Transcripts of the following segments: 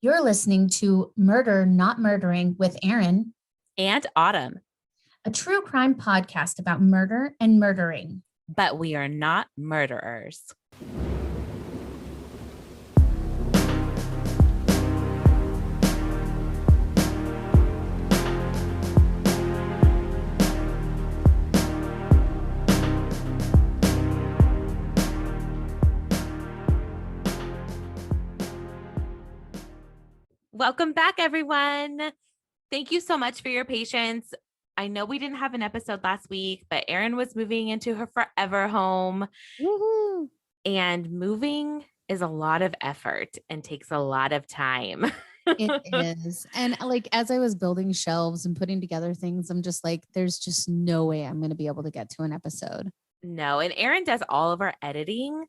You're listening to Murder Not Murdering with Erin, and Autumn, a true crime podcast about murder and murdering. but we are not murderers. Welcome back, everyone. Thank you so much for your patience. I know we didn't have an episode last week, but Erin was moving into her forever home. Woohoo! And moving is a lot of effort and takes a lot of time. It is. And as I was building shelves and putting together things, I'm just like, there's just no way I'm going to be able to get to an episode. No, and Erin does all of our editing.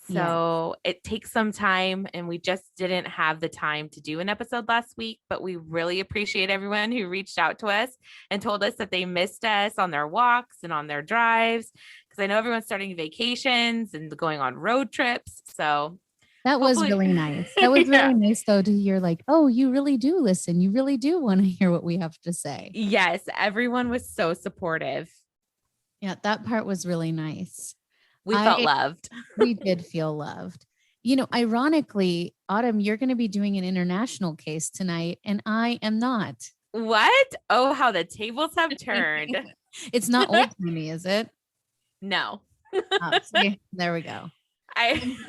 So It takes some time, and we just didn't have the time to do an episode last week, but we really appreciate everyone who reached out to us and told us that they missed us on their walks and on their drives, because I know everyone's starting vacations and going on road trips. So that was really nice. That was really nice, though, to hear oh, you really do listen. You really do want to hear what we have to say. Yes, everyone was so supportive. Yeah, that part was really nice. We felt loved. We did feel loved. You know, ironically, Autumn, you're going to be doing an international case tonight, and I am not. What? Oh, how the tables have turned. It's not old-timey, is it? No. See, there we go.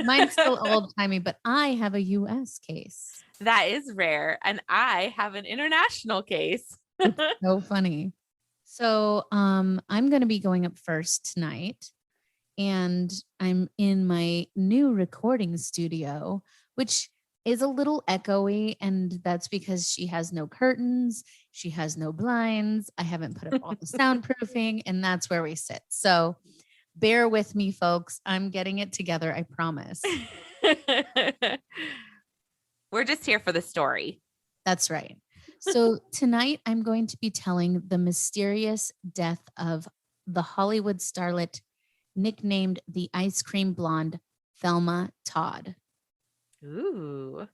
Mine's still old-timey, but I have a U.S. case. That is rare, and I have an international case. It's so funny. So I'm going to be going up first tonight. And I'm in my new recording studio, which is a little echoey. And that's because she has no curtains. She has no blinds. I haven't put up all the soundproofing, and that's where we sit. So bear with me, folks. I'm getting it together. I promise. We're just here for the story. That's right. So tonight I'm going to be telling the mysterious death of the Hollywood starlet nicknamed the Ice Cream Blonde, Thelma Todd. Ooh.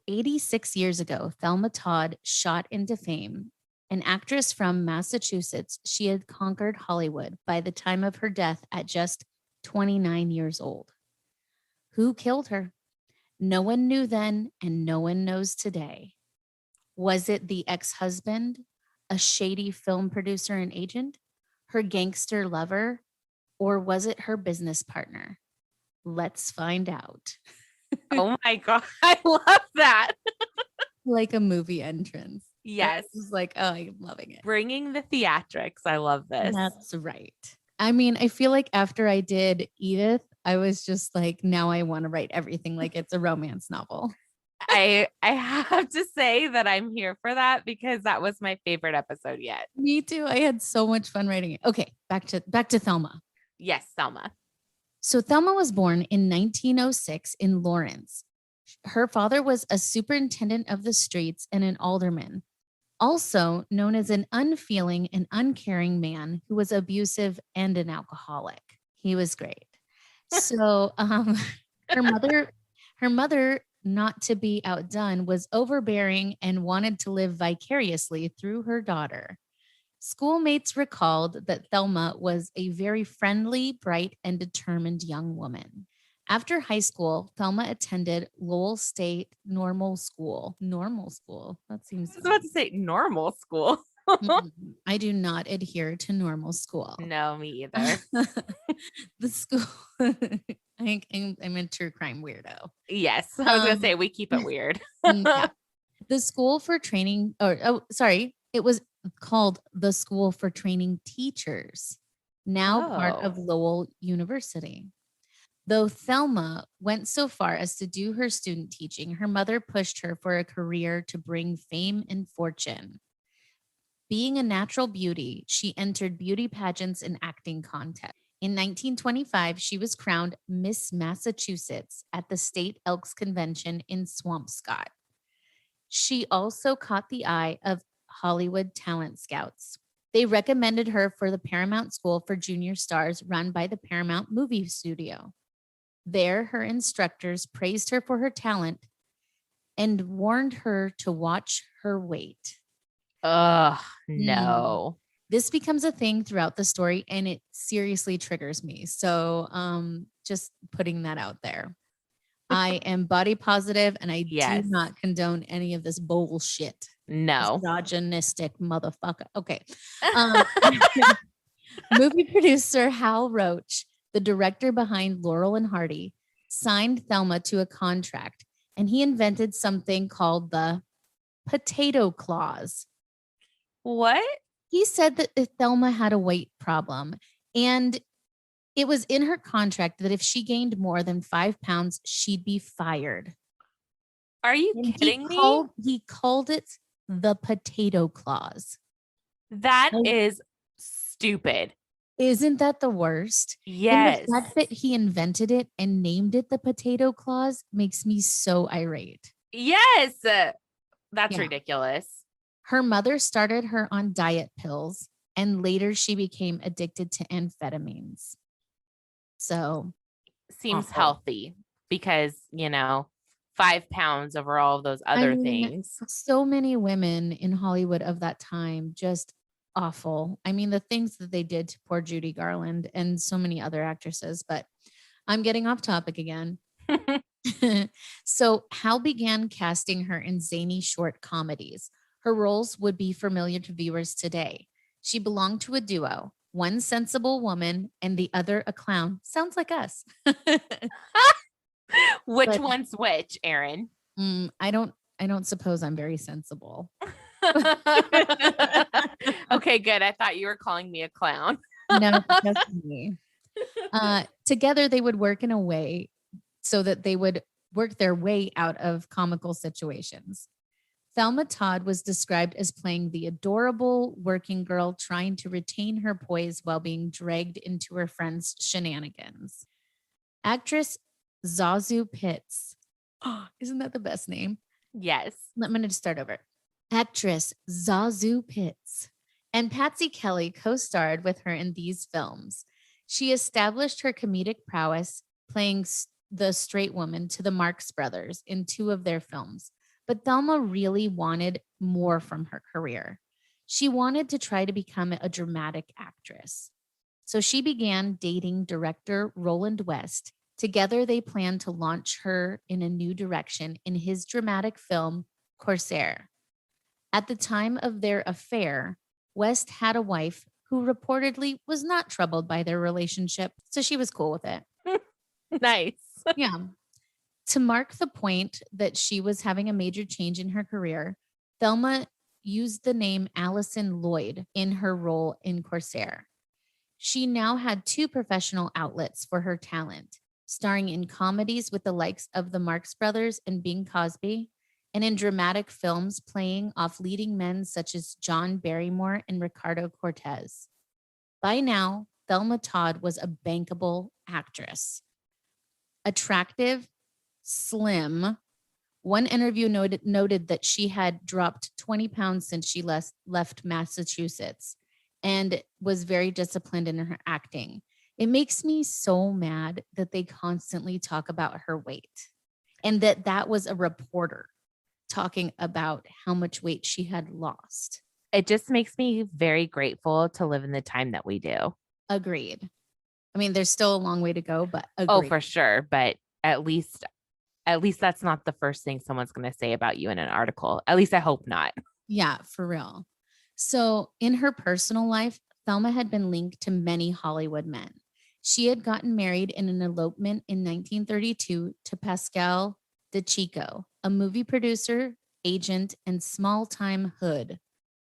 86 years ago, Thelma Todd shot into fame. An actress from Massachusetts, she had conquered Hollywood by the time of her death at just 29 years old. Who killed her? No one knew then, and no one knows today. Was it the ex-husband, a shady film producer and agent, her gangster lover, or was it her business partner? Let's find out. Oh my God. I love that. Like a movie entrance. Yes. It's like, oh, I'm loving it. Bringing the theatrics. I love this. That's right. I mean, I feel like after I did Edith, I was just like, now I want to write everything like it's a romance novel. I have to say that I'm here for that, because that was my favorite episode yet. Me too. I had so much fun writing it. Okay, back to Thelma. Yes, Thelma. So Thelma was born in 1906 in Lawrence. Her father was a superintendent of the streets and an alderman, also known as an unfeeling and uncaring man who was abusive and an alcoholic. He was great. So her mother, not to be outdone, was overbearing and wanted to live vicariously through her daughter. Schoolmates recalled that Thelma was a very friendly, bright, and determined young woman. After high school, Thelma attended Lowell State Normal School. Normal school? That seems... I was about to say normal school. I do not adhere to normal school. No, me either. The school... I'm a true crime weirdo. Yes, I was going to say we keep it weird. Yeah. The school for training... It was called the School for Training Teachers, now part of Lowell University. Though Thelma went so far as to do her student teaching, her mother pushed her for a career to bring fame and fortune. Being a natural beauty, she entered beauty pageants and acting contests. In 1925, she was crowned Miss Massachusetts at the State Elks Convention in Swampscott. She also caught the eye of Hollywood talent scouts. They recommended her for the Paramount School for Junior Stars run by the Paramount Movie Studio. There, her instructors praised her for her talent and warned her to watch her weight. Ugh, Mm. no. This becomes a thing throughout the story and it seriously triggers me. So just putting that out there. I am body positive and I do Yes. not condone any of this bullshit. No. Misogynistic motherfucker. Okay. Movie producer Hal Roach, the director behind Laurel and Hardy, signed Thelma to a contract and he invented something called the potato clause. What? He said that if Thelma had a weight problem and it was in her contract that if she gained more than 5 pounds, she'd be fired. Are you And kidding me? he called it the potato clause. That is stupid. Isn't that the worst? And the Yes. fact that he invented it and named it the potato clause makes me so irate. Yes. That's ridiculous. Her mother started her on diet pills and later she became addicted to amphetamines. So seems healthy because, 5 pounds over all of those other things. So many women in Hollywood of that time, just awful. I mean, the things that they did to poor Judy Garland and so many other actresses, but I'm getting off topic again. So Hal began casting her in zany short comedies. Her roles would be familiar to viewers today. She belonged to a duo, one sensible woman and the other a clown. Sounds like us. Which one's which, Erin? I don't suppose I'm very sensible. Okay, good. I thought you were calling me a clown. No, that's me. Together they would work in a way so that they would work their way out of comical situations. Thelma Todd was described as playing the adorable working girl trying to retain her poise while being dragged into her friend's shenanigans. Actress Zazu Pitts. Oh, isn't that the best name? Yes. Let me just start over. Actress Zazu Pitts and Patsy Kelly co-starred with her in these films. She established her comedic prowess playing the straight woman to the Marx Brothers in 2 of their films. But Thelma really wanted more from her career. She wanted to try to become a dramatic actress. So she began dating director Roland West. Together, they planned to launch her in a new direction in his dramatic film, Corsair. At the time of their affair, West had a wife who reportedly was not troubled by their relationship, so she was cool with it. Nice. Yeah. To mark the point that she was having a major change in her career, Thelma used the name Allison Lloyd in her role in Corsair. She now had 2 professional outlets for her talent, starring in comedies with the likes of the Marx Brothers and Bing Crosby, and in dramatic films playing off leading men such as John Barrymore and Ricardo Cortez. By now, Thelma Todd was a bankable actress. Attractive, slim. One interview noted that she had dropped 20 pounds since she left Massachusetts and was very disciplined in her acting. It makes me so mad that they constantly talk about her weight and that was a reporter talking about how much weight she had lost. It just makes me very grateful to live in the time that we do. Agreed. I mean, there's still a long way to go, but agreed. Oh, for sure. But at least that's not the first thing someone's going to say about you in an article. At least I hope not. Yeah, for real. So in her personal life, Thelma had been linked to many Hollywood men. She had gotten married in an elopement in 1932 to Pascal DeCicco, a movie producer, agent, and small-time hood.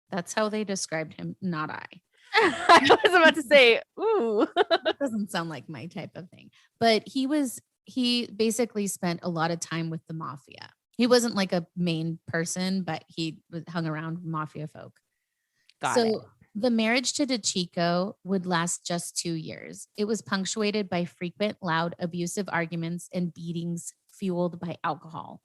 That's how they described him, not I. I was about to say, ooh. That doesn't sound like my type of thing. But he basically spent a lot of time with the mafia. He wasn't like a main person, but he hung around mafia folk. Got it. The marriage to DeCicco would last just 2 years. It was punctuated by frequent, loud, abusive arguments and beatings fueled by alcohol.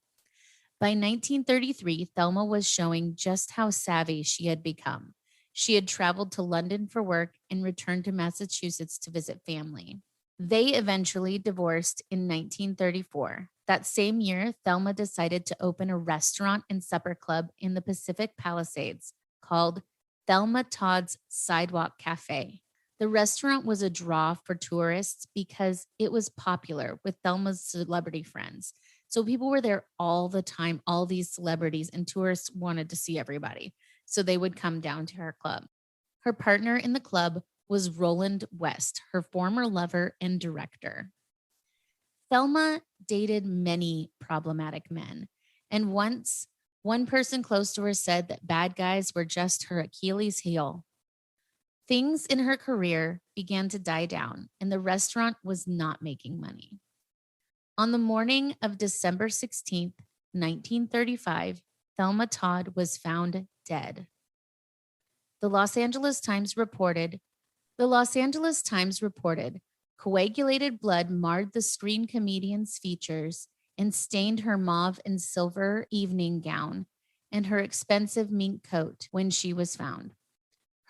By 1933, Thelma was showing just how savvy she had become. She had traveled to London for work and returned to Massachusetts to visit family. They eventually divorced in 1934. That same year, Thelma decided to open a restaurant and supper club in the Pacific Palisades called Thelma Todd's Sidewalk Cafe. The restaurant was a draw for tourists because it was popular with Thelma's celebrity friends. So people were there all the time, all these celebrities, and tourists wanted to see everybody. So they would come down to her club. Her partner in the club was Roland West, her former lover and director. Thelma dated many problematic men. And once, one person close to her said that bad guys were just her Achilles heel. Things in her career began to die down, and the restaurant was not making money. On the morning of December 16th, 1935, Thelma Todd was found dead. The Los Angeles Times reported coagulated blood marred the screen comedian's features and stained her mauve and silver evening gown and her expensive mink coat when she was found.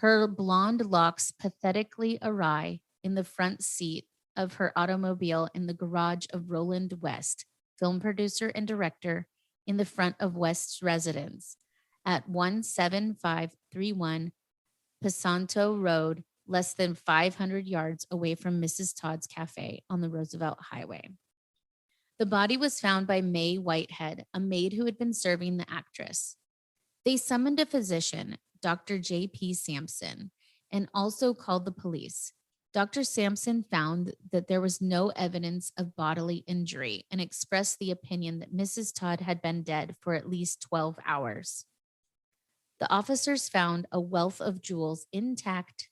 Her blonde locks pathetically awry in the front seat of her automobile in the garage of Roland West, film producer and director, in the front of West's residence at 17531 Pasanto Road, less than 500 yards away from Mrs. Todd's Cafe on the Roosevelt Highway. The body was found by May Whitehead, a maid who had been serving the actress. They summoned a physician, Dr. J.P. Sampson, and also called the police. Dr. Sampson found that there was no evidence of bodily injury and expressed the opinion that Mrs. Todd had been dead for at least 12 hours. The officers found a wealth of jewels intact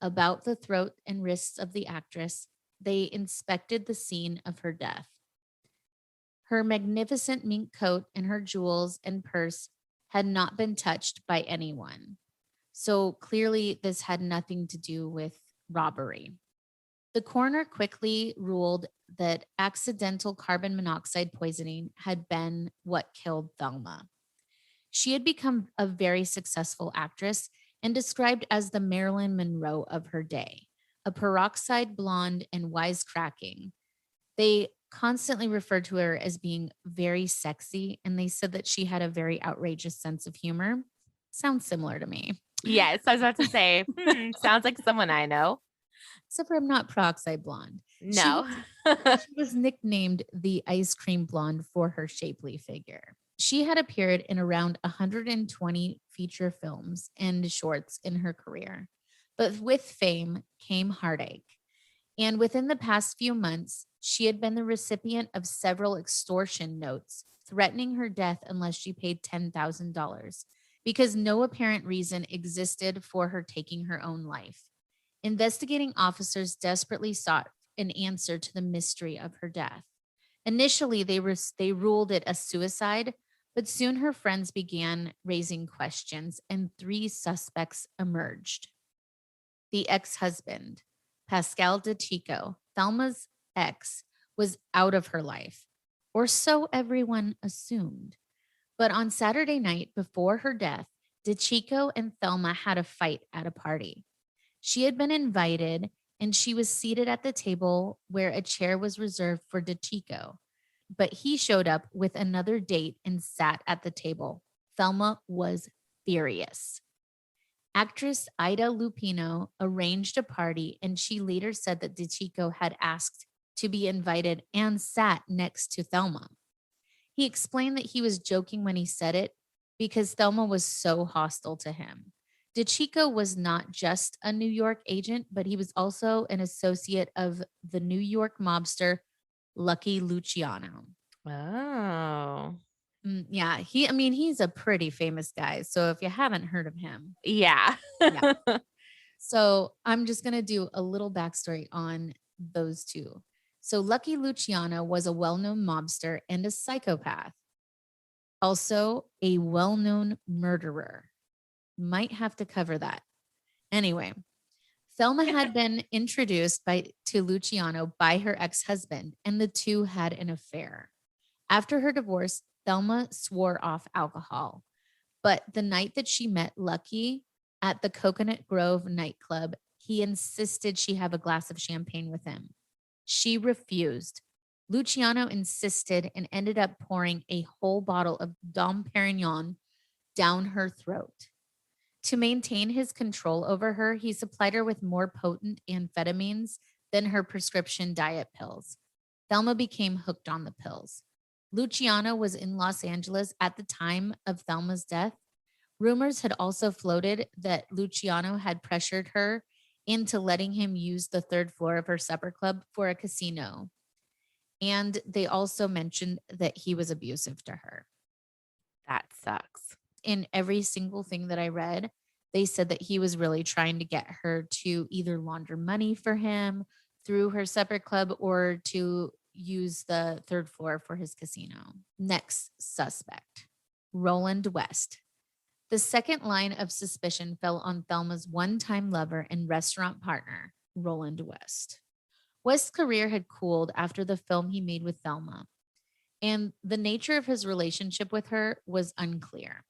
about the throat and wrists of the actress. They inspected the scene of her death. Her magnificent mink coat and her jewels and purse had not been touched by anyone. So clearly, this had nothing to do with robbery. The coroner quickly ruled that accidental carbon monoxide poisoning had been what killed Thelma. She had become a very successful actress and described as the Marilyn Monroe of her day, a peroxide blonde and wisecracking. They constantly referred to her as being very sexy, and they said that she had a very outrageous sense of humor. Sounds similar to me. Yes, I was about to say, sounds like someone I know. Except for I'm not peroxide blonde. No. She was nicknamed the ice cream blonde for her shapely figure. She had appeared in around 120 feature films and shorts in her career. But with fame came heartache. And within the past few months, she had been the recipient of several extortion notes threatening her death unless she paid $10,000 because no apparent reason existed for her taking her own life. Investigating officers desperately sought an answer to the mystery of her death. Initially, they ruled it a suicide, but soon her friends began raising questions and 3 suspects emerged. The ex-husband, Pascal DeChico, Thelma's ex, was out of her life, or so everyone assumed. But on Saturday night before her death, DeChico and Thelma had a fight at a party. She had been invited and she was seated at the table where a chair was reserved for DeChico. But he showed up with another date and sat at the table. Thelma was furious. Actress Ida Lupino arranged a party, and she later said that DeChico had asked to be invited and sat next to Thelma. He explained that he was joking when he said it because Thelma was so hostile to him. DeChico was not just a New York agent, but he was also an associate of the New York mobster Lucky Luciano. Oh. Yeah, he's a pretty famous guy. So if you haven't heard of him. Yeah. So I'm just going to do a little backstory on those two. So Lucky Luciano was a well-known mobster and a psychopath. Also a well-known murderer. Might have to cover that. Anyway, Thelma had been introduced to Luciano by her ex-husband, and the two had an affair. After her divorce, Thelma swore off alcohol. But the night that she met Lucky at the Coconut Grove nightclub, he insisted she have a glass of champagne with him. She refused, Luciano insisted and ended up pouring a whole bottle of Dom Perignon down her throat. To maintain his control over her, he supplied her with more potent amphetamines than her prescription diet pills. Thelma became hooked on the pills. Luciano was in Los Angeles at the time of Thelma's death. Rumors had also floated that Luciano had pressured her into letting him use the third floor of her supper club for a casino. And they also mentioned that he was abusive to her. That sucks. In every single thing that I read, they said that he was really trying to get her to either launder money for him through her supper club or to use the third floor for his casino. Next suspect, Roland West. The second line of suspicion fell on Thelma's one-time lover and restaurant partner, Roland West. West's career had cooled after the film he made with Thelma, and the nature of his relationship with her was unclear.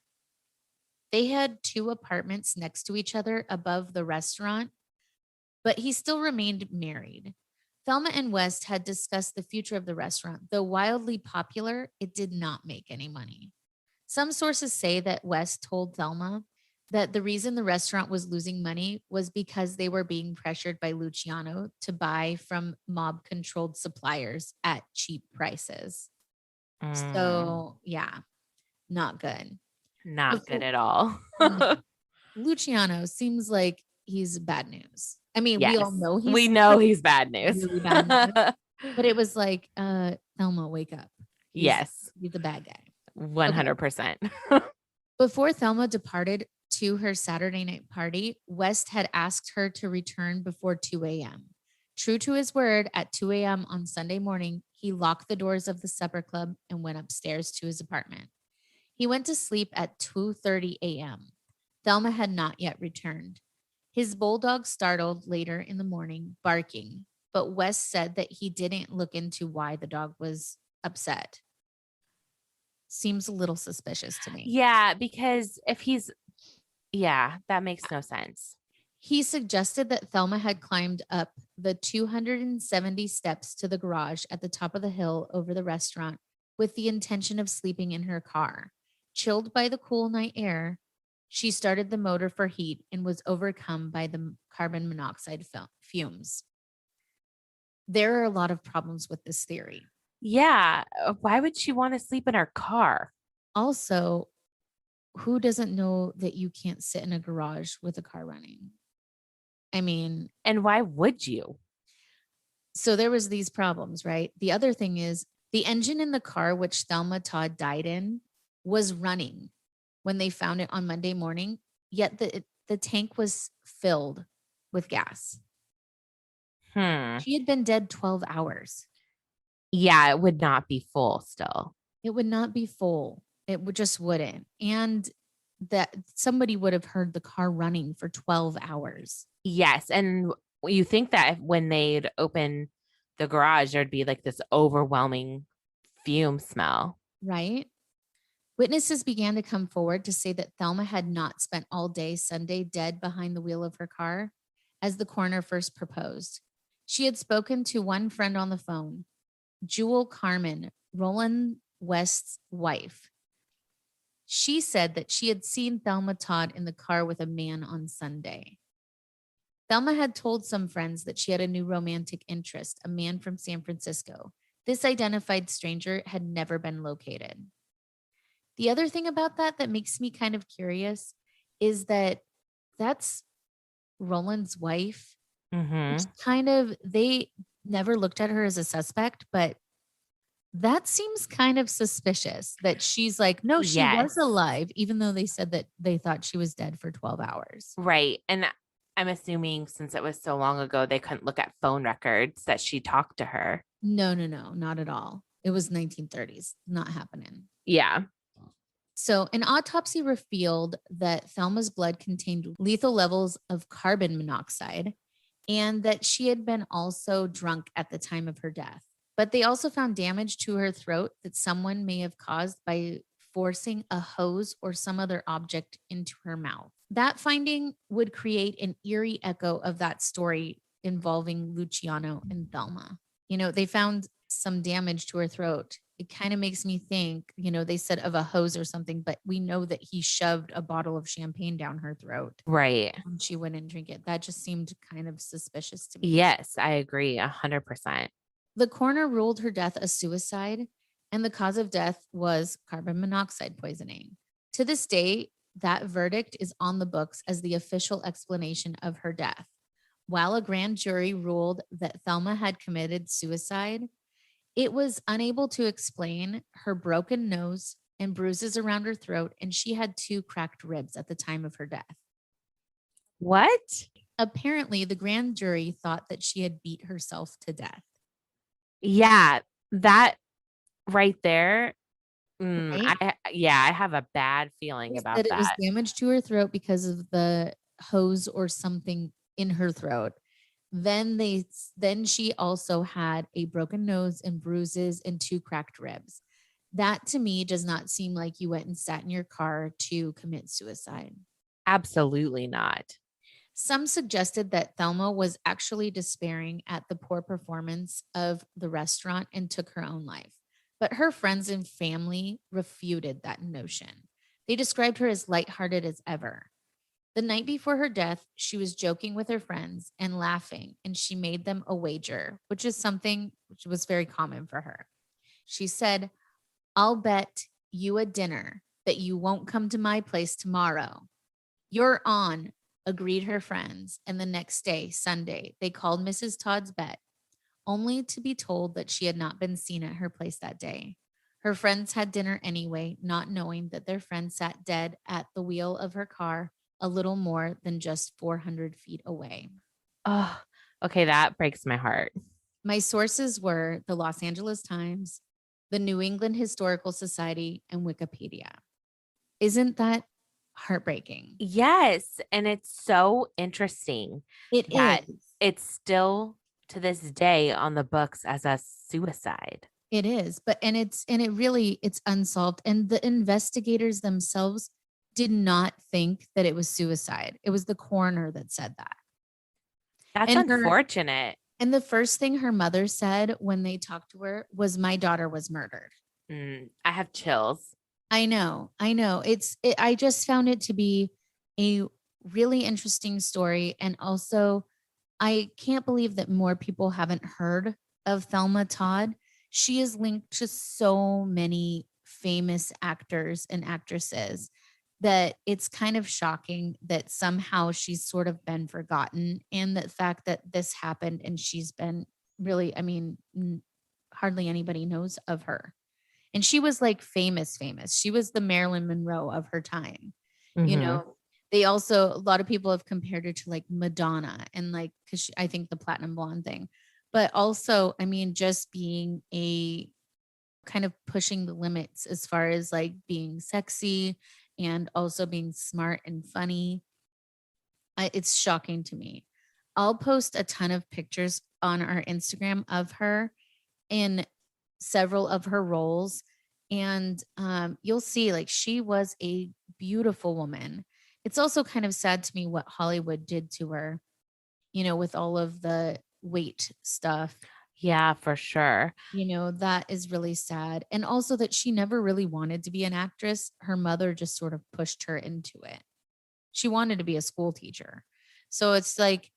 They had 2 apartments next to each other above the restaurant, but he still remained married. Thelma and West had discussed the future of the restaurant. Though wildly popular, it did not make any money. Some sources say that West told Thelma that the reason the restaurant was losing money was because they were being pressured by Luciano to buy from mob controlled suppliers at cheap prices. So, yeah, not good. Not good at all. No. Luciano seems like he's bad news. I mean, we all Yes. know We know he's bad news. really bad news. But it was like, Thelma, wake up. Yes. He's the bad guy. 100%. Before Thelma departed to her Saturday night party, West had asked her to return before 2 a.m. True to his word, at 2 a.m. on Sunday morning, he locked the doors of the supper club and went upstairs to his apartment. He went to sleep at 2:30 a.m. Thelma had not yet returned. His bulldog startled later in the morning, barking, but West said that he didn't look into why the dog was upset. Seems a little suspicious to me. Yeah, because that makes no sense. He suggested that Thelma had climbed up the 270 steps to the garage at the top of the hill over the restaurant with the intention of sleeping in her car. Chilled by the cool night air, she started the motor for heat and was overcome by the carbon monoxide fumes. There are a lot of problems with this theory. Yeah. Why would she want to sleep in her car? Also, who doesn't know that you can't sit in a garage with a car running? I mean, and why would you? So there was these problems, right? The other thing is the engine in the car, which Thelma Todd died in, was running when they found it on Monday morning, yet the tank was filled with gas. She had been dead 12 hours. Yeah, it would not be full still. It would not be full. It just wouldn't. And that somebody would have heard the car running for 12 hours. Yes. And you think that when they'd open the garage, there'd be like this overwhelming fume smell. Right. Witnesses began to come forward to say that Thelma had not spent all day Sunday dead behind the wheel of her car, as the coroner first proposed. She had spoken to one friend on the phone, Jewel Carmen, Roland West's wife. She said that she had seen Thelma Todd in the car with a man on Sunday. Thelma had told some friends that she had a new romantic interest, a man from San Francisco. This identified stranger had never been located. The other thing about that makes me kind of curious is that that's Roland's wife. Which kind of, they never looked at her as a suspect, but that seems kind of suspicious that she's like, no, she was alive, even though they said that they thought she was dead for 12 hours. Right. And I'm assuming since it was so long ago, they couldn't look at phone records that she talked to her. No, not at all. It was 1930s, not happening. Yeah. So an autopsy revealed that Thelma's blood contained lethal levels of carbon monoxide and that she had been also drunk at the time of her death. But they also found damage to her throat that someone may have caused by forcing a hose or some other object into her mouth. That finding would create an eerie echo of that story involving Luciano and Thelma. You know, they found some damage to her throat. It kind of makes me think, they said of a hose or something, but we know that he shoved a bottle of champagne down her throat. Right. And she wouldn't drink it. That just seemed kind of suspicious to me. Yes, I agree 100%. The coroner ruled her death a suicide, and the cause of death was carbon monoxide poisoning. To this day, that verdict is on the books as the official explanation of her death. While a grand jury ruled that Thelma had committed suicide, it was unable to explain her broken nose and bruises around her throat, and she had 2 cracked ribs at the time of her death. What? Apparently, the grand jury thought that she had beat herself to death. Yeah, that right there. Right? I have a bad feeling about That it was that. damage to her throat because of the hose or something in her throat. Then she also had a broken nose and bruises and 2 cracked ribs. That to me does not seem like you went and sat in your car to commit suicide. Absolutely not. Some suggested that Thelma was actually despairing at the poor performance of the restaurant and took her own life. But her friends and family refuted that notion. They described her as lighthearted as ever. The night before her death, she was joking with her friends and laughing, and she made them a wager, which is something which was very common for her. She said, "I'll bet you a dinner that you won't come to my place tomorrow." "You're on," agreed her friends. And the next day, Sunday, they called Mrs. Todd's bet, only to be told that she had not been seen at her place that day. Her friends had dinner anyway, not knowing that their friend sat dead at the wheel of her car a little more than just 400 feet away. Oh, okay. That breaks my heart. My sources were the Los Angeles Times, the New England Historical Society, and Wikipedia. Isn't that heartbreaking? Yes. And it's so interesting It that is. it's still to this day on the books as a suicide. It is, but it's unsolved. And the investigators themselves did not think that it was suicide. It was the coroner that said that. That's And unfortunate. and the first thing her mother said when they talked to her was, "My daughter was murdered." I have chills. I know. I just found it to be a really interesting story. And also, I can't believe that more people haven't heard of Thelma Todd. She is linked to so many famous actors and actresses that it's kind of shocking that somehow she's sort of been forgotten. And the fact that this happened and she's been really, hardly anybody knows of her. And she was like famous. She was the Marilyn Monroe of her time. Mhm. They also, a lot of people have compared her to like Madonna and like, because I think the platinum blonde thing, but also, just being a kind of pushing the limits as far as like being sexy and also being smart and funny. It's shocking to me. I'll post a ton of pictures on our Instagram of her in several of her roles. And you'll see, like, she was a beautiful woman. It's also kind of sad to me what Hollywood did to her, with all of the weight stuff. Yeah, for sure. That is really sad. And also that she never really wanted to be an actress. Her mother just sort of pushed her into it. She wanted to be a school teacher. So it's like,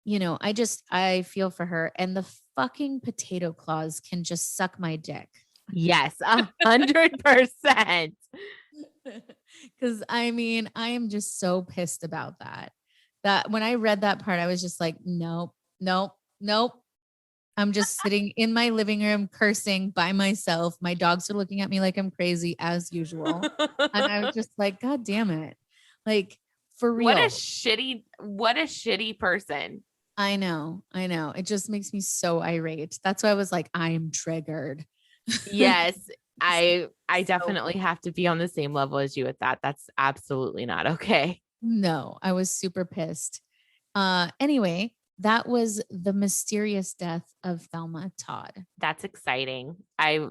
I feel for her. And the fucking potato claws can just suck my dick. Yes, 100%. Because I am just so pissed about that. That when I read that part, I was just like, nope, nope, nope. I'm just sitting in my living room cursing by myself. My dogs are looking at me like I'm crazy as usual. And I was just like, God damn it. Like, for real. What a shitty person. I know. It just makes me so irate. That's why I was like, I am triggered. Yes, I definitely have to be on the same level as you with that. That's absolutely not okay. No, I was super pissed. Anyway, that was the mysterious death of Thelma Todd. That's exciting. I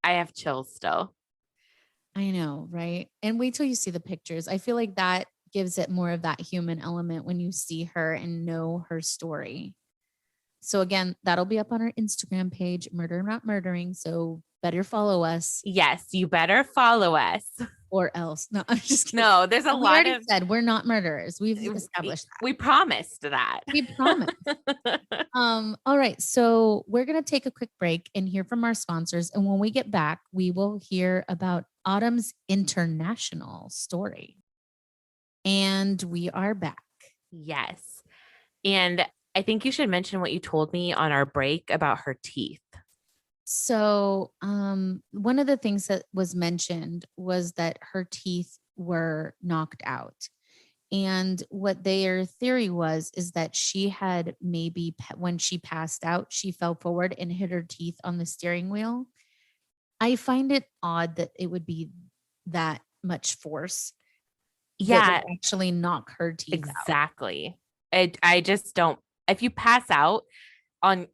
have chills still. I know, right? And wait till you see the pictures. I feel like that gives it more of that human element when you see her and know her story. So again, that'll be up on our Instagram page, Murder Not Murdering. So better follow us. Yes, you better follow us. Or else. No, I'm just kidding. No, there's a we lot already of said we're not murderers. We've established that. We promised that. We promised. All right. So we're gonna take a quick break and hear from our sponsors. And when we get back, we will hear about Autumn's international story. And we are back. Yes. And I think you should mention what you told me on our break about her teeth. So, one of the things that was mentioned was that her teeth were knocked out. And what their theory was is that she had maybe, when she passed out, she fell forward and hit her teeth on the steering wheel. I find it odd that it would be that much force. Yeah, that would actually knock her teeth exactly. Out. I just don't. If you pass out from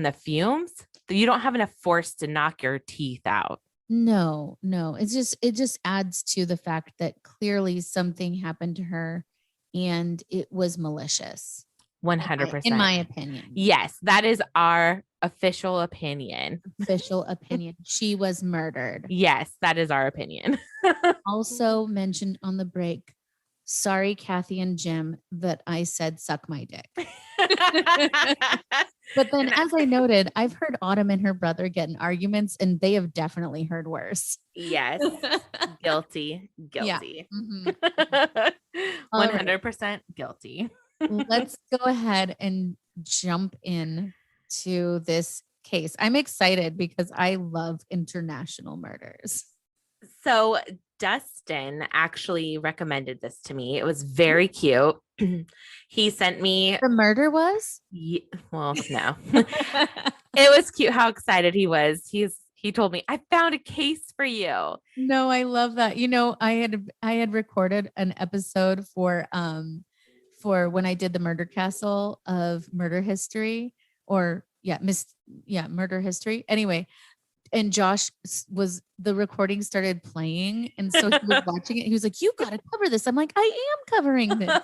the fumes, you don't have enough force to knock your teeth out. No. It just adds to the fact that clearly something happened to her and it was malicious. 100%. In my opinion. Yes, that is our official opinion. She was murdered. Yes, that is our opinion. Also mentioned on the break, sorry, Kathy and Jim, that I said suck my dick. But then, as I noted, I've heard Autumn and her brother get in arguments, and they have definitely heard worse. Yes. Guilty. Yeah. Mm-hmm. 100% right. Guilty. Let's go ahead and jump in to this case. I'm excited because I love international murders. So Dustin actually recommended this to me. It was very cute. He sent me. The murder was? Well, no. It was cute how excited he was. He told me, I found a case for you. No, I love that. You know, I had recorded an episode for when I did the Murder Castle of Murder History, or Murder History. Anyway, and Josh the recording started playing, and so he was watching it. He was like, "You got to cover this." I'm like, "I am covering this."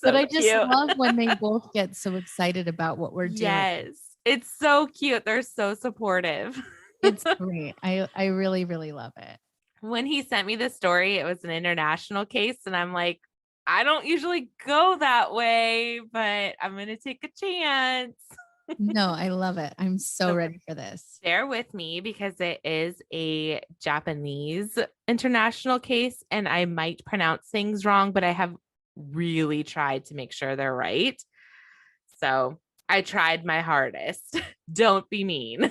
But I just love when they both get so excited about what we're doing. Yes, it's so cute. They're so supportive. It's great. I really, really love it. When he sent me the story, it was an international case, and I'm like, I don't usually go that way, but I'm going to take a chance. No, I love it. I'm so ready for this. Bear with me because it is a Japanese international case, and I might pronounce things wrong, but I have really tried to make sure they're right. So I tried my hardest. Don't be mean.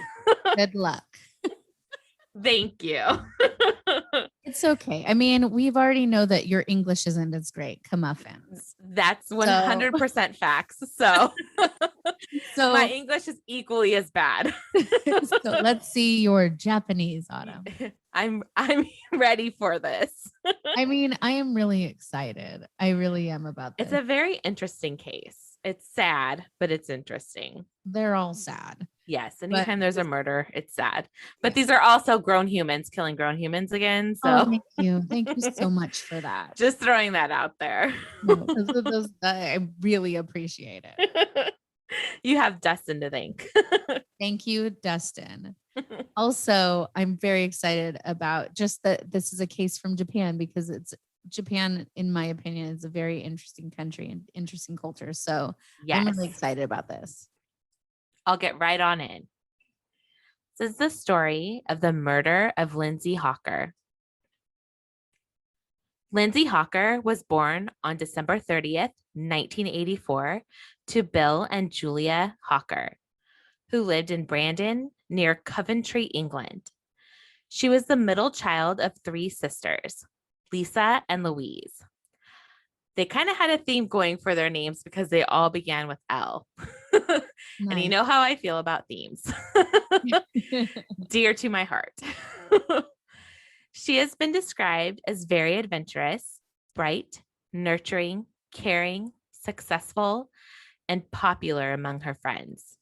Good luck. Thank you. It's okay. I mean, we've already know that your English isn't as great. Muffins. That's 100% facts. So my English is equally as bad. So let's see your Japanese, Autumn. I'm ready for this. I mean, I am really excited. I really am about this. It's a very interesting case. It's sad, but it's interesting. They're all sad. Yes. Anytime there's a murder, it's sad. But these are also grown humans killing grown humans again. So thank you. Thank you so much for that. Just throwing that out there. No, I really appreciate it. You have Dustin to thank. Thank you, Dustin. Also, I'm very excited about just that this is a case from Japan, because Japan, in my opinion, is a very interesting country and interesting culture. So I'm really excited about this. I'll get right on in. This is the story of the murder of Lindsay Hawker. Lindsay Hawker was born on December 30th, 1984, to Bill and Julia Hawker, who lived in Brandon near Coventry, England. She was the middle child of three sisters, Lisa and Louise. They kind of had a theme going for their names because they all began with L. Nice. And you know how I feel about themes. Dear to my heart. She has been described as very adventurous, bright, nurturing, caring, successful, and popular among her friends.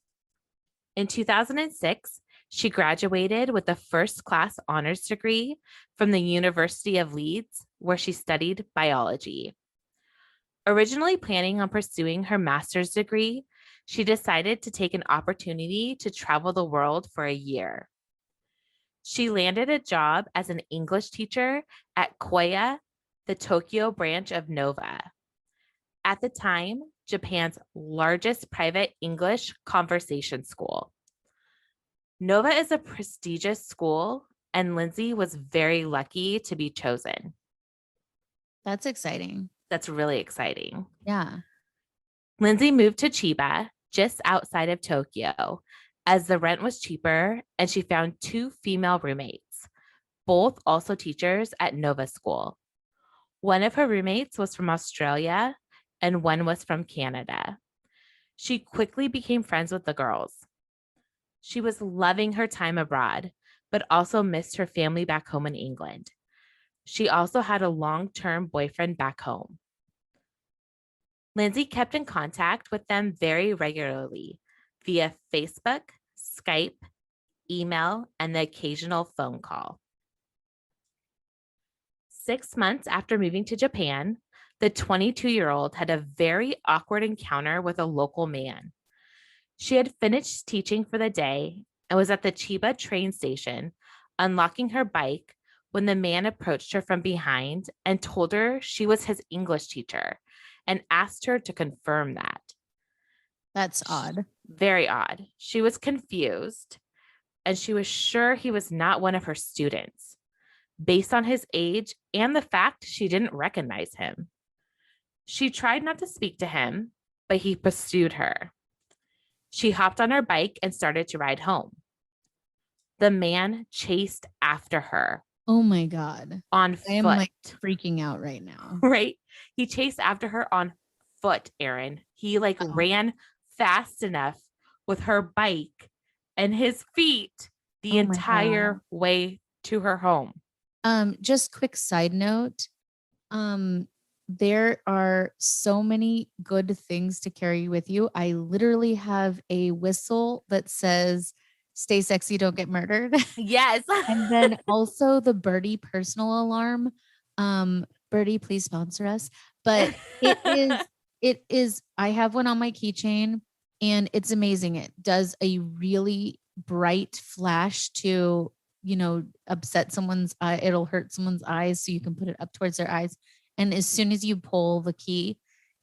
In 2006, she graduated with a first-class honors degree from the University of Leeds, where she studied biology. Originally planning on pursuing her master's degree, she decided to take an opportunity to travel the world for a year. She landed a job as an English teacher at Koya, the Tokyo branch of Nova. At the time, Japan's largest private English conversation school. Nova is a prestigious school, and Lindsay was very lucky to be chosen. That's exciting. That's really exciting. Yeah. Lindsay moved to Chiba, just outside of Tokyo, as the rent was cheaper, and she found 2 female roommates, both also teachers at Nova School. One of her roommates was from Australia, and one was from Canada. She quickly became friends with the girls. She was loving her time abroad, but also missed her family back home in England. She also had a long-term boyfriend back home. Lindsay kept in contact with them very regularly via Facebook, Skype, email, and the occasional phone call. 6 months after moving to Japan, the 22-year-old had a very awkward encounter with a local man. She had finished teaching for the day and was at the Chiba train station, unlocking her bike when the man approached her from behind and told her she was his English teacher and asked her to confirm that. That's odd. Very odd. She was confused, and she was sure he was not one of her students, based on his age and the fact she didn't recognize him. She tried not to speak to him, but he pursued her. She hopped on her bike and started to ride home. The man chased after her. Oh my God. On foot. I am like freaking out right now. Right? He chased after her on foot, Erin. He ran fast enough with her bike and his feet the entire way to her home. Just quick side note. There are so many good things to carry with you. I literally have a whistle that says, "Stay sexy, don't get murdered." Yes. And then also the Birdie personal alarm. Birdie, please sponsor us. But it is, I have one on my keychain and it's amazing. It does a really bright flash to, upset someone's eye. It'll hurt someone's eyes. So you can put it up towards their eyes. And as soon as you pull the key,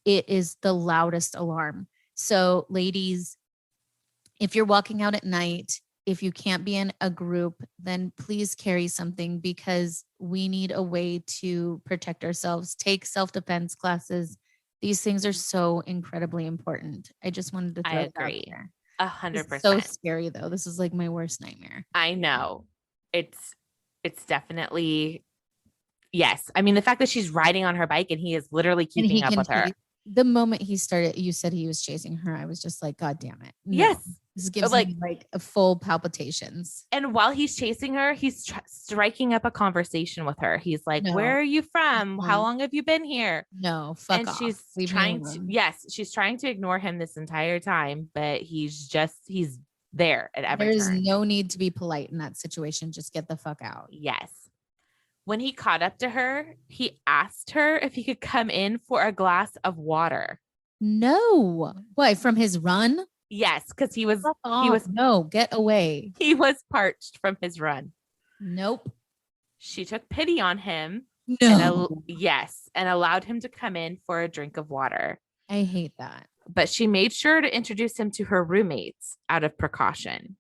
it is the loudest alarm. So ladies, if you're walking out at night, if you can't be in a group, then please carry something because we need a way to protect ourselves. Take self-defense classes. These things are so incredibly important. I just wanted to throw it out there. 100%. So scary though. This is like my worst nightmare. I know. It's definitely, yes. I mean, the fact that she's riding on her bike and he is literally keeping up with her. The moment he started, you said he was chasing her. I was just like, God damn it. No. Yes. This gives me like a full palpitations. And while he's chasing her, he's striking up a conversation with her. He's like, where are you from? How long have you been here? No, fuck off. She's trying to, she's trying to ignore him this entire time, but he's there at every turn. There's no need to be polite in that situation. Just get the fuck out. Yes. When he caught up to her, he asked her if he could come in for a glass of water. No. Why? From his run? Yes, because he was no, get away. He was parched from his run. Nope. She took pity on him. No. And allowed him to come in for a drink of water. I hate that. But she made sure to introduce him to her roommates out of precaution.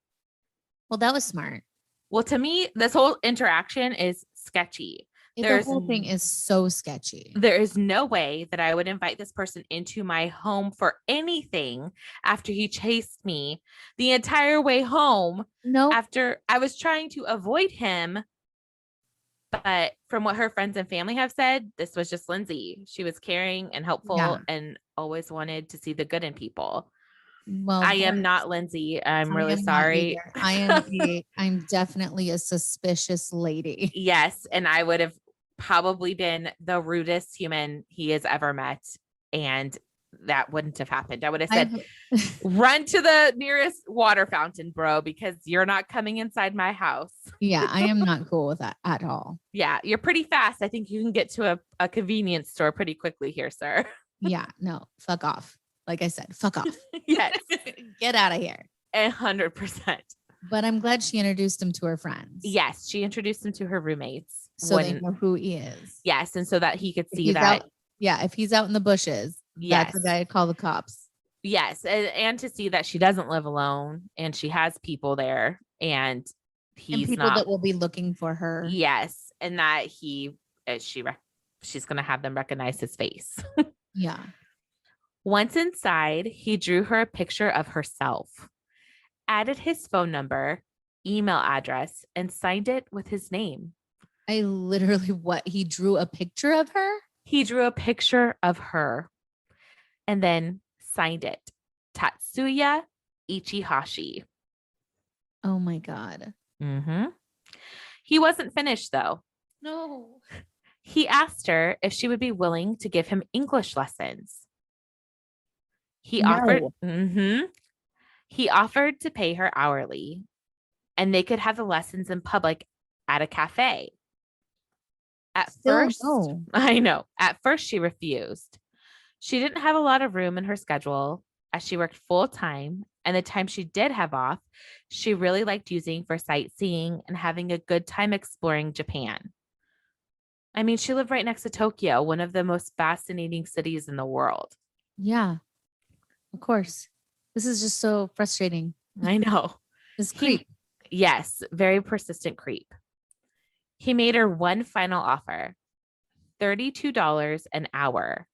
Well, that was smart. Well, to me, this whole interaction is sketchy. The whole thing is so sketchy. There is no way that I would invite this person into my home for anything after he chased me the entire way home. No. After I was trying to avoid him. But from what her friends and family have said, this was just Lindsay. She was caring and helpful and always wanted to see the good in people. Well, I am not Lindsay. I'm really sorry. I'm definitely a suspicious lady. Yes. And I would have probably been the rudest human he has ever met. And that wouldn't have happened. I would have said, run to the nearest water fountain, bro, because you're not coming inside my house. Yeah, I am not cool with that at all. Yeah, you're pretty fast. I think you can get to a convenience store pretty quickly here, sir. Yeah, no, fuck off. Like I said, fuck off. Yes. Get out of here. 100%. But I'm glad she introduced him to her friends. Yes, she introduced him to her roommates. So they know who he is. Yes, and so that he could If see he's that. Out, yeah, if he's out in the bushes, that's the Yes. guy to call the cops. Yes, and to see that she doesn't live alone and she has people there and he's people not that will be looking for her. Yes, and that she's going to have them recognize his face. Yeah. Once inside, he drew her a picture of herself, added his phone number, email address, and signed it with his name. I literally, he drew a picture of her? He drew a picture of her and then signed it. Tatsuya Ichihashi. Oh my God. Mm-hmm. He wasn't finished though. No. He asked her if she would be willing to give him English lessons. He offered to pay her hourly and they could have the lessons in public at a cafe. At first, she refused. She didn't have a lot of room in her schedule as she worked full time, and the time she did have off, she really liked using for sightseeing and having a good time exploring Japan. I mean, she lived right next to Tokyo, one of the most fascinating cities in the world. Yeah, of course. This is just so frustrating. I know. This creep. Yes, very persistent creep. He made her one final offer, $32 an hour,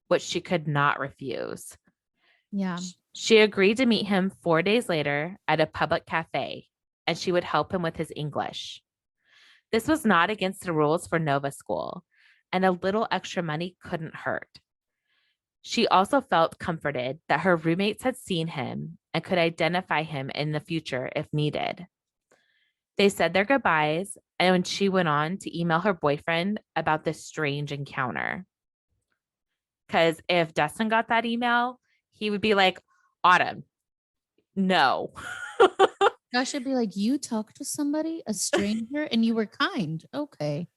which she could not refuse. Yeah. She agreed to meet him 4 days later at a public cafe, and she would help him with his English. This was not against the rules for Nova School, and a little extra money couldn't hurt. She also felt comforted that her roommates had seen him and could identify him in the future if needed. They said their goodbyes, and she went on to email her boyfriend about this strange encounter. Because if Dustin got that email, he would be like, Autumn, no. Josh would be like, you talked to somebody, a stranger, and you were kind. Okay.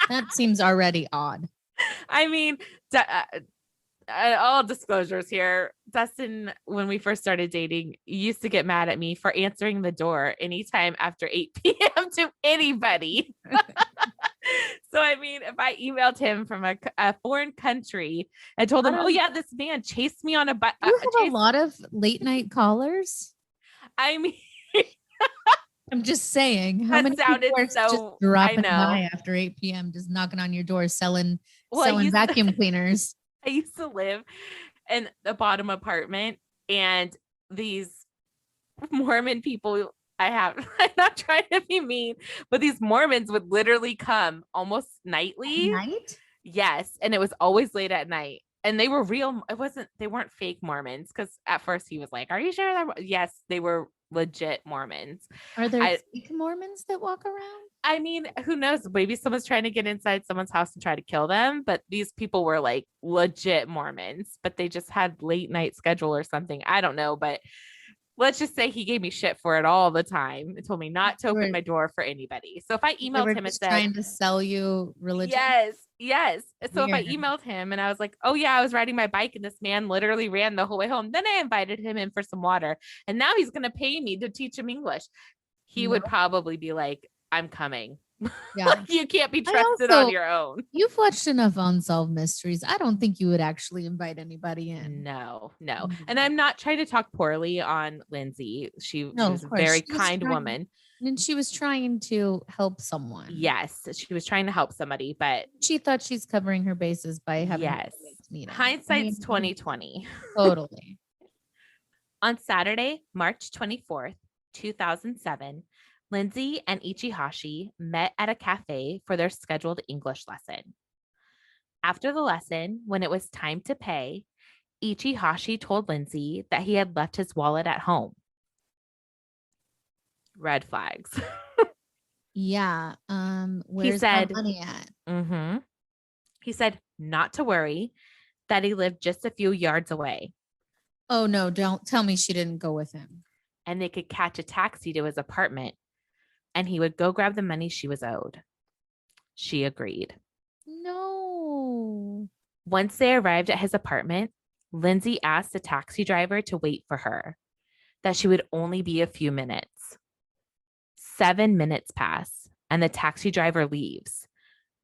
That seems already odd. I mean, all disclosures here. Dustin, when we first started dating, used to get mad at me for answering the door anytime after 8 p.m. to anybody. So, I mean, if I emailed him from a foreign country and told him, oh, yeah, this man chased me on a bus. You have a lot of late night callers. I mean, I'm just saying, how many people are just dropping by after 8 p.m., just knocking on your door, selling vacuum cleaners. I used to live in the bottom apartment, and these Mormon people I'm not trying to be mean, but these Mormons would literally come almost nightly. At night? Yes. And it was always late at night. And they were real. They weren't fake Mormons. Cause at first he was like, are you sure? Yes, they were legit Mormons. Are there fake Mormons that walk around? I mean, who knows? Maybe someone's trying to get inside someone's house and try to kill them. But these people were like legit Mormons, but they just had late night schedule or something. I don't know. But let's just say he gave me shit for it all the time. He told me not to open my door for anybody. So if I emailed him and said, trying to sell you religion. Yes. So if I emailed him and I was like, oh yeah, I was riding my bike and this man literally ran the whole way home. Then I invited him in for some water and now he's going to pay me to teach him English. He would probably be like, I'm coming. Yeah. Like, you can't be trusted on your own. You've watched enough Unsolved Mysteries. I don't think you would actually invite anybody in. No. And I'm not trying to talk poorly on Lindsay. She was a very kind woman. And she was trying to help someone. Yes, she was trying to help somebody, but she thought she's covering her bases by having hindsight's 2020. Totally. On Saturday, March 24th, 2007, Lindsay and Ichihashi met at a cafe for their scheduled English lesson. After the lesson, when it was time to pay, Ichihashi told Lindsay that he had left his wallet at home. Red flags. Yeah. Where's the money at? Mm-hmm. He said not to worry, that he lived just a few yards away. Oh, no, don't tell me she didn't go with him. And they could catch a taxi to his apartment and he would go grab the money she was owed. She agreed. No. Once they arrived at his apartment, Lindsay asked the taxi driver to wait for her, that she would only be a few minutes. 7 minutes pass, and the taxi driver leaves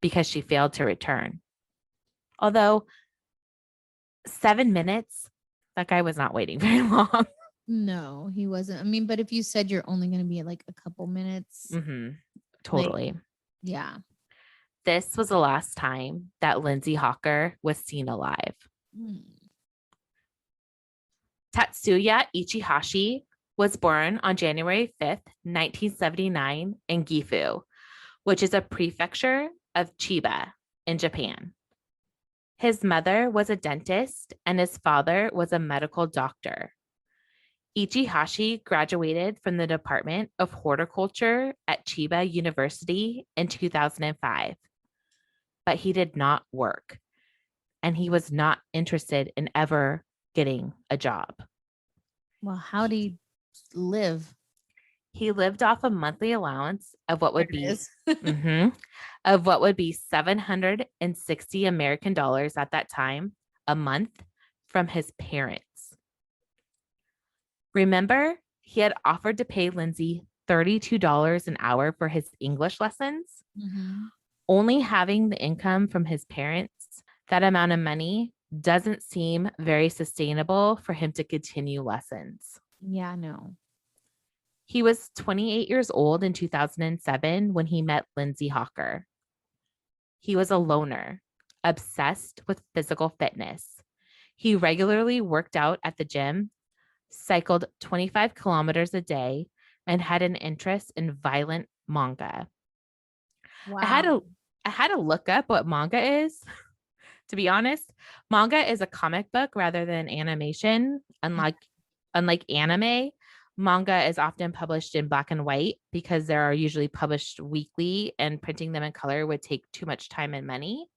because she failed to return. Although 7 minutes, that guy was not waiting very long. No, he wasn't. I mean, but if you said you're only going to be like a couple minutes, Totally. yeah. This was the last time that Lindsay Hawker was seen alive. Tatsuya Ichihashi was born on January 5th, 1979 in Gifu, which is a prefecture of Chiba in Japan. His mother was a dentist and his father was a medical doctor. Ichihashi graduated from the Department of Horticulture at Chiba University in 2005, but he did not work and he was not interested in ever getting a job. Well, how do you live? He lived off a monthly allowance of what would be mm-hmm, 760 American dollars at that time a month from his parents. Remember, he had offered to pay Lindsay $32 an hour for his English lessons. mm-hmm. Only having the income from his parents, that amount of money doesn't seem very sustainable for him to continue lessons. Yeah, no. He was 28 years old in 2007 when he met Lindsay Hawker. He was a loner, obsessed with physical fitness. He regularly worked out at the gym, cycled 25 kilometers a day, and had an interest in violent manga. Wow. I had to look up what manga is. To be honest, manga is a comic book rather than animation. Unlike anime, manga is often published in black and white because they are usually published weekly, and printing them in color would take too much time and money.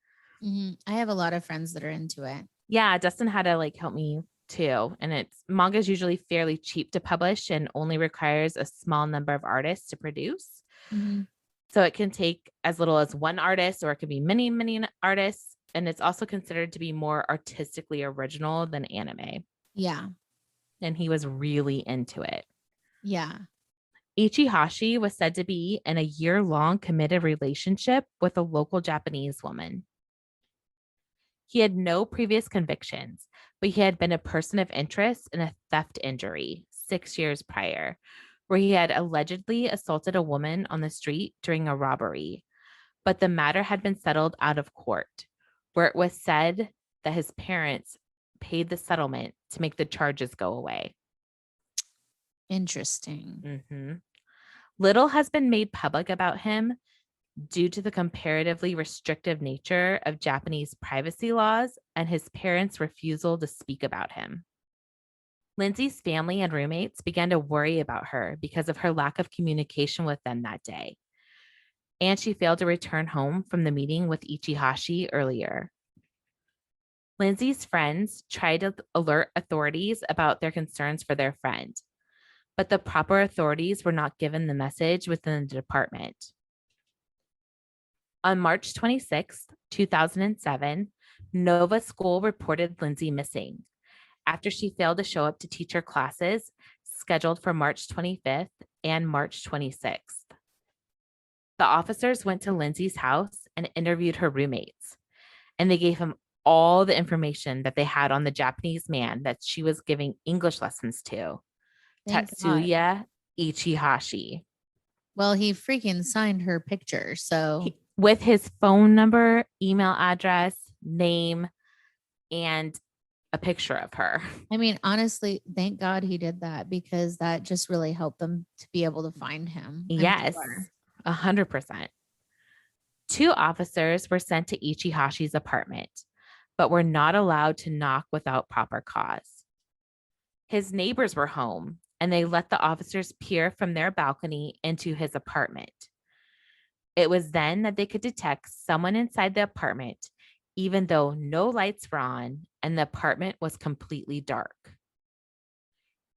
Mm-hmm. I have a lot of friends that are into it. Yeah, Dustin had to help me too. And manga is usually fairly cheap to publish and only requires a small number of artists to produce. Mm-hmm. So it can take as little as one artist, or it could be many, many artists. And it's also considered to be more artistically original than anime. Yeah. And he was really into it. Yeah. Ichihashi was said to be in a year-long committed relationship with a local Japanese woman. He had no previous convictions, but he had been a person of interest in a theft injury 6 years prior, where he had allegedly assaulted a woman on the street during a robbery. But the matter had been settled out of court, where it was said that his parents paid the settlement to make the charges go away. Interesting. Little has been made public about him due to the comparatively restrictive nature of Japanese privacy laws and his parents' refusal to speak about him. Lindsay's family and roommates began to worry about her because of her lack of communication with them that day. And she failed to return home from the meeting with Ichihashi earlier. Lindsay's friends tried to alert authorities about their concerns for their friend, but the proper authorities were not given the message within the department. On March 26, 2007, Nova School reported Lindsay missing after she failed to show up to teach her classes scheduled for March 25th and March 26th. The officers went to Lindsay's house and interviewed her roommates, and they gave him all the information that they had on the Japanese man that she was giving English lessons to, Tatsuya Ichihashi. Well, he freaking signed her picture, so with his phone number, email address, name, and a picture of her. I mean, honestly, thank God he did that, because that just really helped them to be able to find him. Yes, 100%. 2 officers were sent to Ichihashi's apartment, but were not allowed to knock without proper cause. His neighbors were home, and they let the officers peer from their balcony into his apartment. It was then that they could detect someone inside the apartment, even though no lights were on and the apartment was completely dark.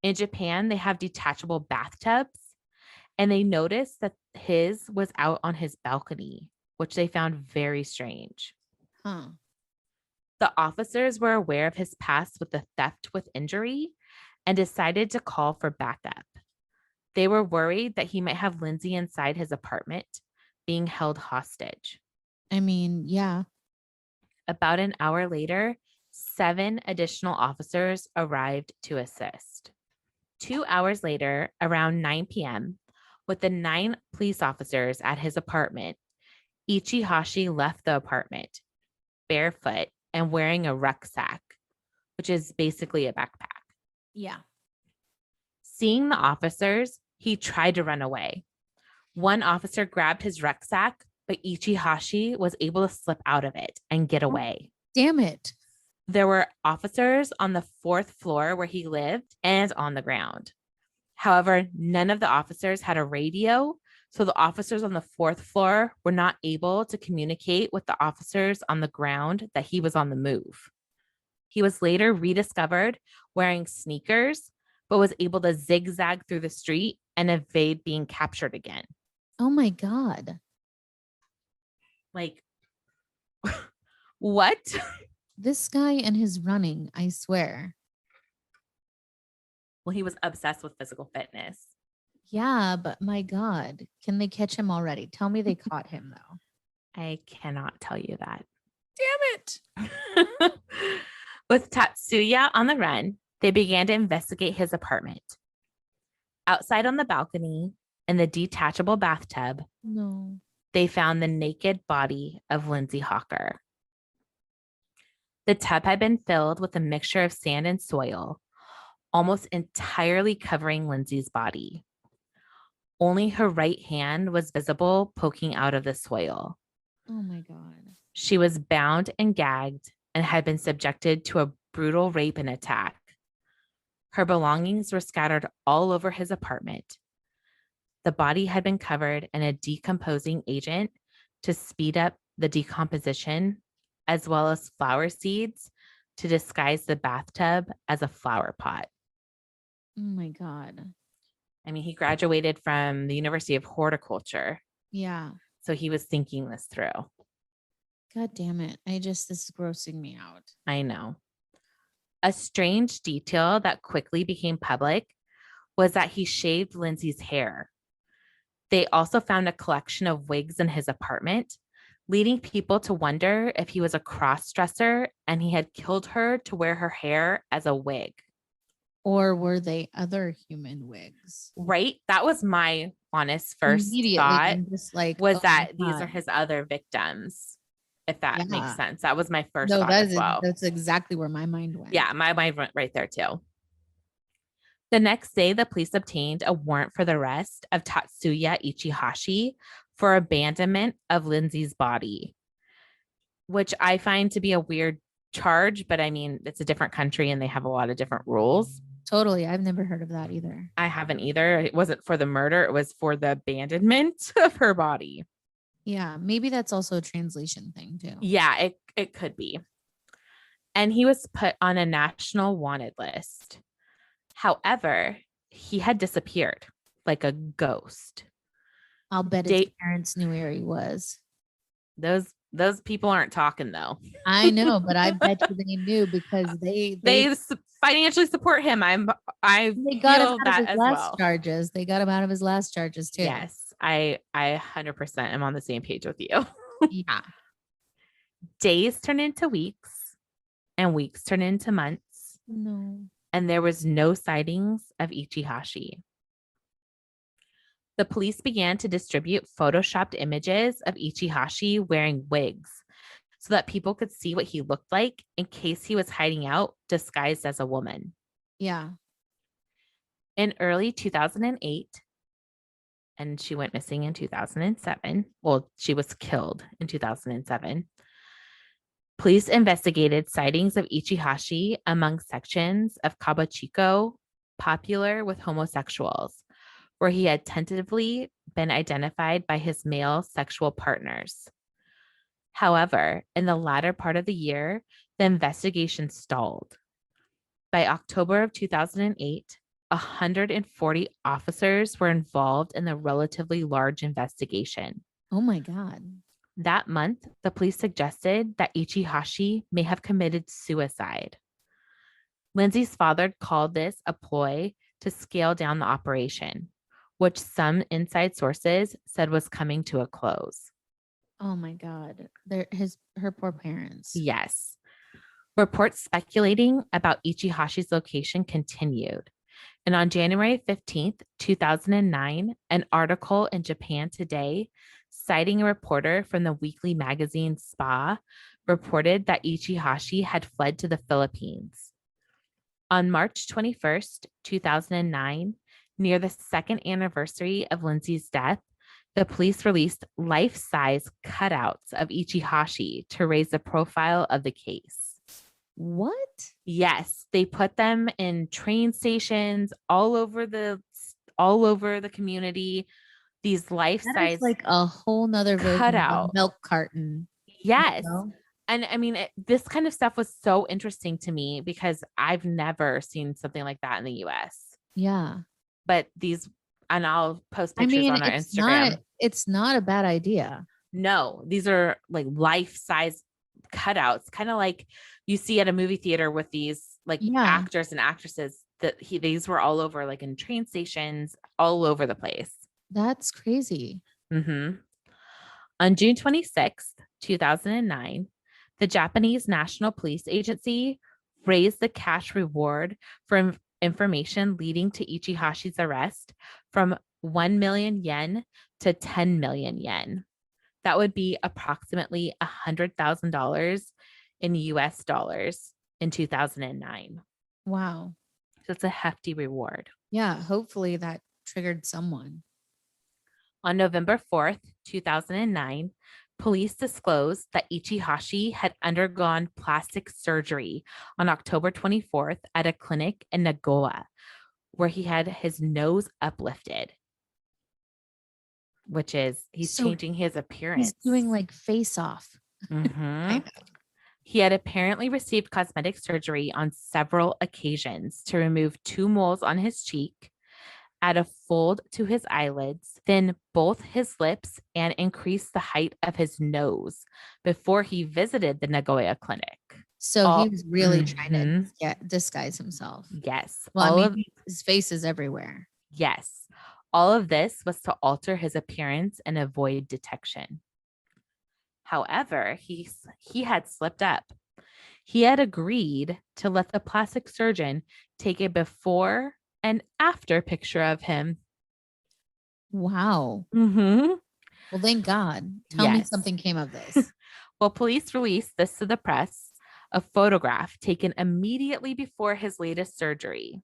In Japan, they have detachable bathtubs, and they noticed that his was out on his balcony, which they found very strange. The officers were aware of his past with the theft with injury and decided to call for backup. They were worried that he might have Lindsay inside his apartment being held hostage. I mean, yeah. About an hour later, 7 additional officers arrived to assist. 2 hours later, around 9 p.m., with the 9 police officers at his apartment, Ichihashi left the apartment barefoot and wearing a rucksack, which is basically a backpack. Yeah. Seeing the officers, he tried to run away. One officer grabbed his rucksack, but Ichihashi was able to slip out of it and get away. Damn it. There were officers on the 4th floor where he lived and on the ground. However, none of the officers had a radio, so the officers on the 4th floor were not able to communicate with the officers on the ground that he was on the move. He was later rediscovered wearing sneakers, but was able to zigzag through the street and evade being captured again. Oh my God. Like, what? This guy and his running, I swear. Well, he was obsessed with physical fitness. Yeah, but my God, can they catch him already? Tell me they caught him though. I cannot tell you that. Damn it. With Tatsuya on the run, they began to investigate his apartment. Outside on the balcony, in the detachable bathtub, No. they found the naked body of Lindsay Hawker. The tub had been filled with a mixture of sand and soil, almost entirely covering Lindsay's body. Only her right hand was visible poking out of the soil. Oh my God. She was bound and gagged and had been subjected to a brutal rape and attack. Her belongings were scattered all over his apartment. The body had been covered in a decomposing agent to speed up the decomposition, as well as flower seeds to disguise the bathtub as a flower pot. Oh my God. I mean, he graduated from the University of Horticulture. Yeah. So he was thinking this through. God damn it. This is grossing me out. I know. A strange detail that quickly became public was that he shaved Lindsay's hair. They also found a collection of wigs in his apartment, leading people to wonder if he was a cross-dresser and he had killed her to wear her hair as a wig. Or were they other human wigs? Right? That was my honest first thought. Just like, was that these are his other victims, if that makes sense. That was my first thought as well. That's exactly where my mind went. Yeah, my mind went right there too. The next day, the police obtained a warrant for the arrest of Tatsuya Ichihashi for abandonment of Lindsay's body, which I find to be a weird charge, but I mean, it's a different country and they have a lot of different rules. Totally. I've never heard of that either. I haven't either. It wasn't for the murder. It was for the abandonment of her body. Yeah. Maybe that's also a translation thing too. Yeah, it could be. And he was put on a national wanted list. However, he had disappeared like a ghost. I'll bet his parents knew where he was. Those people aren't talking though. I know, but I bet you they knew because they financially support him. They got him out of his last charges. They got him out of his last charges too. Yes, I 100% am on the same page with you. Yeah. Days turn into weeks and weeks turn into months. No. And there was no sightings of Ichihashi. The police began to distribute photoshopped images of Ichihashi wearing wigs so that people could see what he looked like in case he was hiding out disguised as a woman. Yeah. In early 2008, and she went missing in 2007. Well, she was killed in 2007. Police investigated sightings of Ichihashi among sections of Kabuchiko popular with homosexuals, where he had tentatively been identified by his male sexual partners. However, in the latter part of the year, the investigation stalled. By October of 2008, 140 officers were involved in the relatively large investigation. Oh my God. That month, the police suggested that Ichihashi may have committed suicide. Lindsay's father called this a ploy to scale down the operation, which some inside sources said was coming to a close. Oh my God. Her poor parents. Yes. Reports speculating about Ichihashi's location continued. And on January 15th, 2009, an article in Japan Today, citing a reporter from the weekly magazine Spa, reported that Ichihashi had fled to the Philippines. On March 21st, 2009, near the second anniversary of Lindsay's death, the police released life-size cutouts of Ichihashi to raise the profile of the case. What? Yes, they put them in train stations all over the community. These life-size like a whole nother version of a milk carton. Yes. And I mean, this kind of stuff was so interesting to me because I've never seen something like that in the US. Yeah. But and I'll post pictures on our Instagram. It's not a bad idea. No, these are like life-size cutouts, kind of like you see at a movie theater with these like actors and actresses these were all over, like in train stations, all over the place. That's crazy. Mm-hmm. On June 26th, 2009, the Japanese National Police Agency raised the cash reward for information leading to Ichihashi's arrest from 1 million yen to 10 million yen. That would be approximately $100,000 in US dollars in 2009. Wow. So it's a hefty reward. Yeah, hopefully that triggered someone. On November 4th, 2009, police disclosed that Ichihashi had undergone plastic surgery on October 24th at a clinic in Nagoya, where he had his nose uplifted, which is he's changing his appearance. He's doing like face off. Mm-hmm. He had apparently received cosmetic surgery on several occasions to remove 2 moles on his cheek, add a fold to his eyelids, thin both his lips, and increase the height of his nose before he visited the Nagoya clinic. So he was really trying to disguise himself. Yes. Well, his face is everywhere. Yes. All of this was to alter his appearance and avoid detection. However, he had slipped up. He had agreed to let the plastic surgeon take a before and after picture of him. Wow. Mm-hmm. Well, thank God. Tell me something came of this. Well, police released this to the press, a photograph taken immediately before his latest surgery.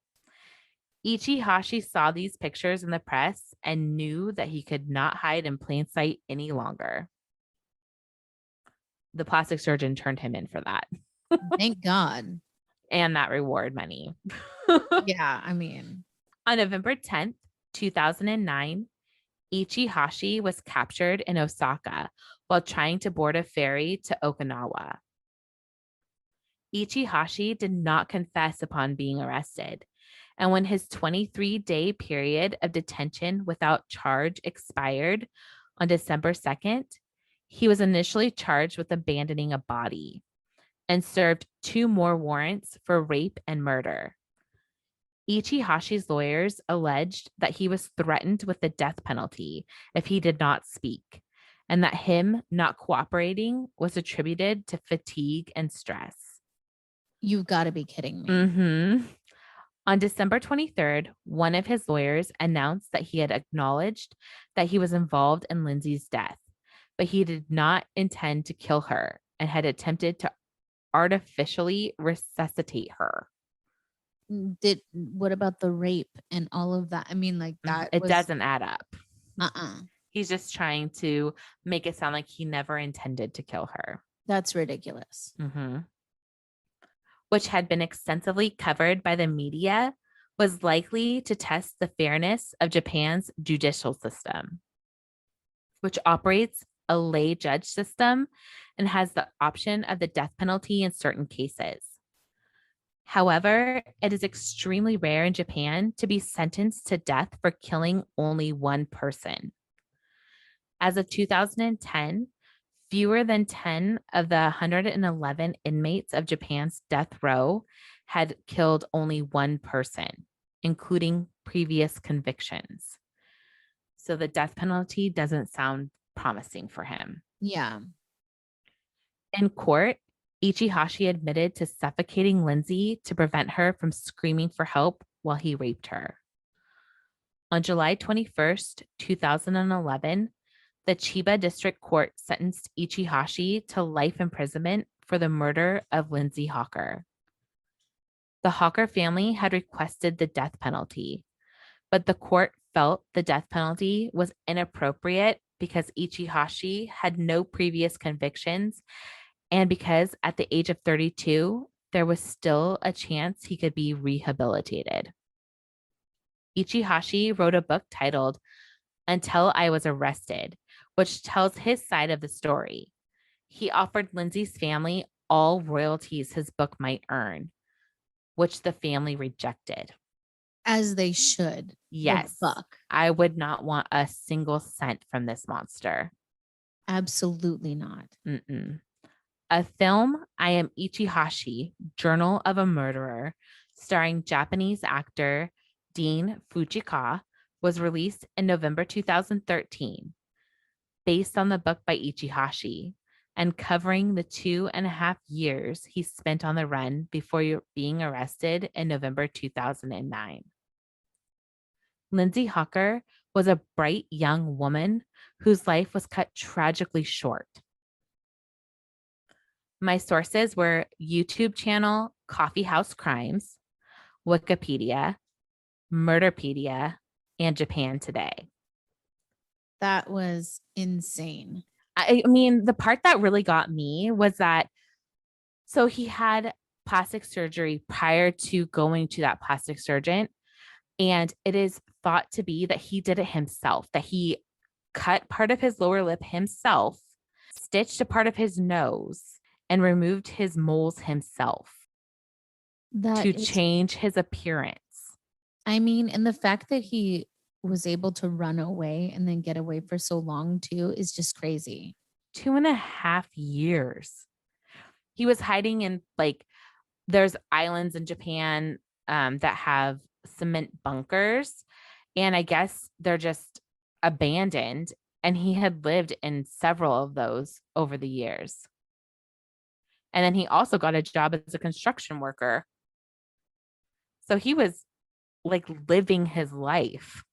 Ichihashi saw these pictures in the press and knew that he could not hide in plain sight any longer. The plastic surgeon turned him in for that. Thank God. And that reward money. Yeah, I mean. On November 10th, 2009, Ichihashi was captured in Osaka while trying to board a ferry to Okinawa. Ichihashi did not confess upon being arrested, and when his 23-day period of detention without charge expired on December 2nd, he was initially charged with abandoning a body and served 2 more warrants for rape and murder. Ichihashi's lawyers alleged that he was threatened with the death penalty if he did not speak, and that him not cooperating was attributed to fatigue and stress. You've got to be kidding me. Mm-hmm. On December 23rd, one of his lawyers announced that he had acknowledged that he was involved in Lindsay's death, but he did not intend to kill her and had attempted to artificially resuscitate her. What about the rape and all of that? I mean, like that. It doesn't add up. Uh-uh. He's just trying to make it sound like he never intended to kill her. That's ridiculous. Mm-hmm. Which had been extensively covered by the media, was likely to test the fairness of Japan's judicial system, which operates a lay judge system and has the option of the death penalty in certain cases. However, it is extremely rare in Japan to be sentenced to death for killing only one person. As of 2010, Fewer than 10 of the 111 inmates of Japan's death row had killed only one person, including previous convictions. So the death penalty doesn't sound promising for him. Yeah. In court, Ichihashi admitted to suffocating Lindsay to prevent her from screaming for help while he raped her. On July 21st, 2011, the Chiba District Court sentenced Ichihashi to life imprisonment for the murder of Lindsay Hawker. The Hawker family had requested the death penalty, but the court felt the death penalty was inappropriate because Ichihashi had no previous convictions and because at the age of 32, there was still a chance he could be rehabilitated. Ichihashi wrote a book titled Until I Was Arrested, which tells his side of the story. He offered Lindsay's family all royalties his book might earn, which the family rejected. As they should. Yes. I would not want a single cent from this monster. Absolutely not. Mm-mm. A film, I Am Ichihashi, Journal of a Murderer, starring Japanese actor Dean Fujikawa, was released in November 2013, based on the book by Ichihashi and covering the 2.5 years he spent on the run before being arrested in November 2009. Lindsay Hawker was a bright young woman whose life was cut tragically short. My sources were YouTube channel Coffee House Crimes, Wikipedia, Murderpedia, and Japan Today. That was insane. I mean, the part that really got me was that, so he had plastic surgery prior to going to that plastic surgeon. And it is thought to be that he did it himself, that he cut part of his lower lip himself, stitched a part of his nose, and removed his moles himself to change his appearance. I mean, and the fact that he was able to run away and then get away for so long too is just crazy. 2.5 years. He was hiding in, like, there's islands in Japan that have cement bunkers, and I guess they're just abandoned, and he had lived in several of those over the years. And then he also got a job as a construction worker. So he was like living his life.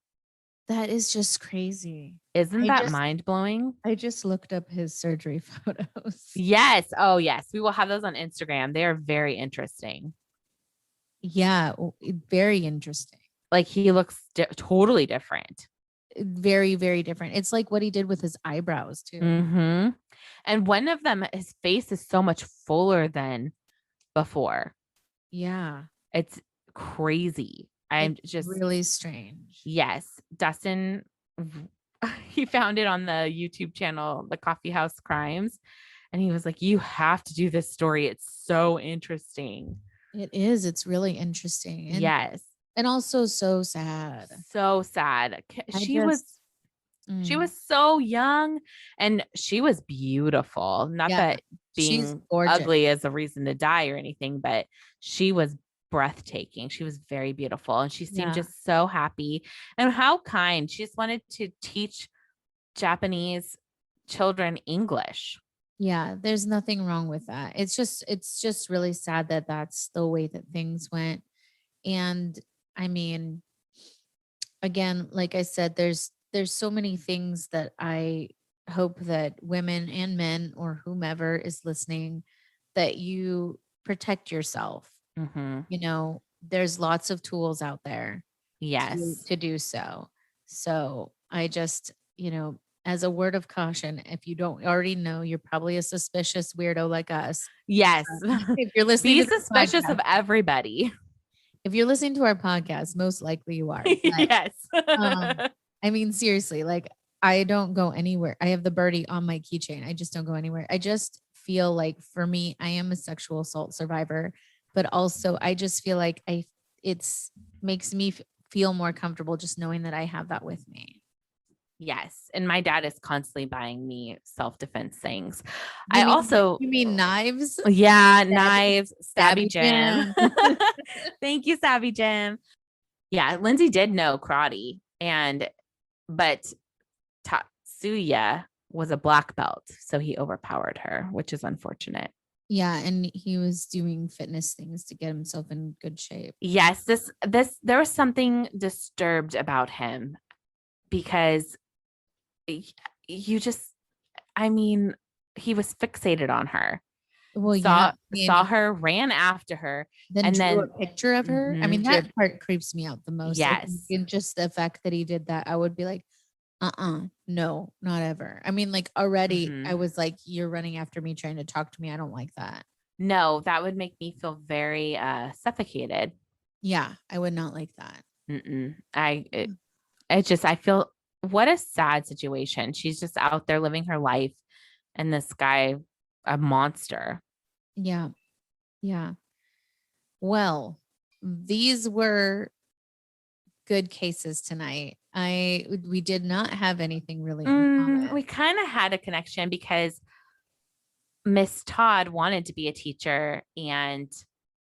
That is just crazy. Isn't that mind-blowing? I just looked up his surgery photos. Yes. Oh, yes. We will have those on Instagram. They are very interesting. Yeah, very interesting. Like, he looks totally different. Very, very different. It's like what he did with his eyebrows too. Mm-hmm. And one of them, his face is so much fuller than before. Yeah. It's crazy. It's just really strange. Yes. Dustin, he found it on the YouTube channel, The Coffee House Crimes. And he was like, you have to do this story. It's so interesting. It is. It's really interesting. And, yes. And also so sad. So sad. She was so young and she was beautiful. Not that being ugly is a reason to die or anything, but she was breathtaking. She was very beautiful and she seemed just so happy and how kind. She just wanted to teach Japanese children English. Yeah, there's nothing wrong with that. It's just really sad that that's the way that things went. And I mean, again, like I said, there's so many things that I hope that women and men or whomever is listening, that you protect yourself. Mm-hmm. You know, there's lots of tools out there. Yes. To do so. So I just, as a word of caution, if you don't already know, you're probably a suspicious weirdo like us. Yes. If you're listening, be suspicious of everybody. If you're listening to our podcast, most likely you are. But, yes. I mean, seriously, like I don't go anywhere. I have the birdie on my keychain. I just don't go anywhere. I just feel like for me, I am a sexual assault survivor, but also I just feel like it's makes me feel more comfortable just knowing that I have that with me. Yes. And my dad is constantly buying me self-defense things. You I mean also, you mean knives? yeah, Stabby, knives, Stabby stabby Jim. jam. Thank you, Stabby Jim. Yeah, Lindsay did know karate, but Tatsuya was a black belt, so he overpowered her, which is unfortunate. Yeah, and he was doing fitness things to get himself in good shape. Yes, this there was something disturbed about him because you just, I mean, he was fixated on her. Well, yeah, Saw her, ran after her, then and drew a then picture of her. I mean, drew, that part creeps me out the most. I think yes. in just the fact that he did that, I would be like, no, not ever. I mean, like already I was like, you're running after me, trying to talk to me. I don't like that. No, that would make me feel very suffocated. Yeah, I would not like that. I feel, what a sad situation. She's just out there living her life, and this guy, a monster. Yeah. Yeah. Well, these were good cases tonight. We did not have anything really in common. We kind of had a connection because Miss Todd wanted to be a teacher and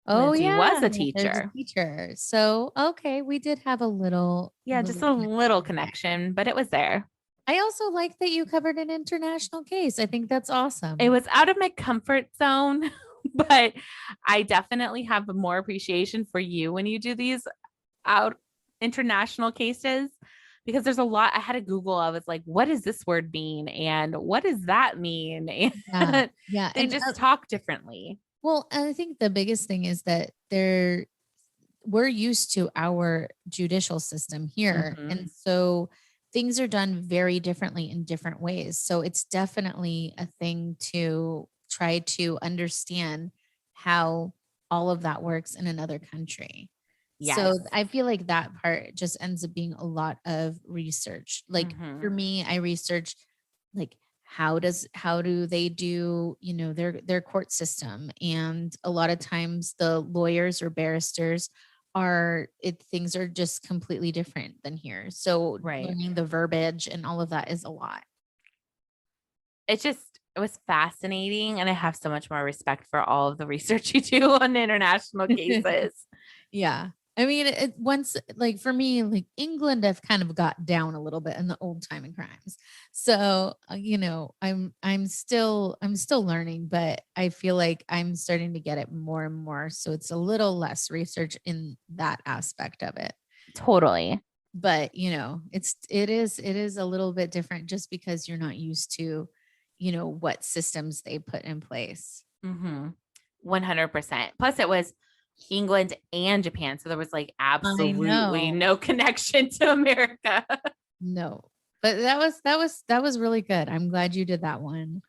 Oh Lindsay was yeah, a there's a teacher. teacher. So okay, we did have a Yeah, just little a little connection there. connection, but it was there. I also like that you covered an international case. I think that's It awesome. was out of my comfort zone, but I definitely have more appreciation for you when you do these out international cases, because there's a lot I had to Google. I was like, what does this word mean? And what does that mean? Yeah. And Yeah. they just talk differently. Well, I think the biggest thing is that we're used to our judicial system here. And so things are done very differently in different ways. So it's definitely a thing to try to understand how all of that works in another country. Yes. So I feel like that part just ends up being a lot of research. Like for me, I research like how do they do, their court system. And a lot of times the lawyers or barristers things are just completely different than here. So Right. learning the verbiage and all of that is a lot. It was fascinating. And I have so much more respect for all of the research you do on international cases. Yeah. I mean, once, like for me, like England, I've kind of got down a little bit in the old timing crimes. So, I'm still learning, but I feel like I'm starting to get it more and more. So it's a little less research in that aspect of it. Totally. But, it is a little bit different just because you're not used to, what systems they put in place. 100%. Plus it was England and Japan. So there was like absolutely no connection to America. No, but that was really good. I'm glad you did that one.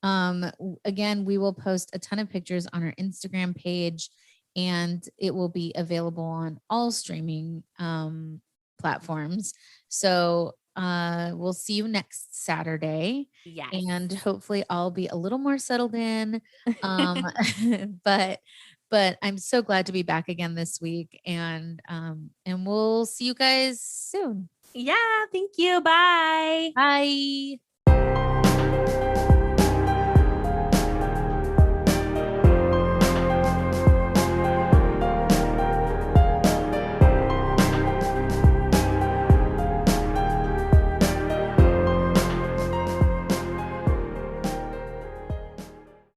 Again, we will post a ton of pictures on our Instagram page, and it will be available on all streaming platforms. So we'll see you next Saturday. Yes. And hopefully I'll be a little more settled in. But I'm so glad to be back again this week, and we'll see you guys soon. Yeah, thank you. Bye. Bye.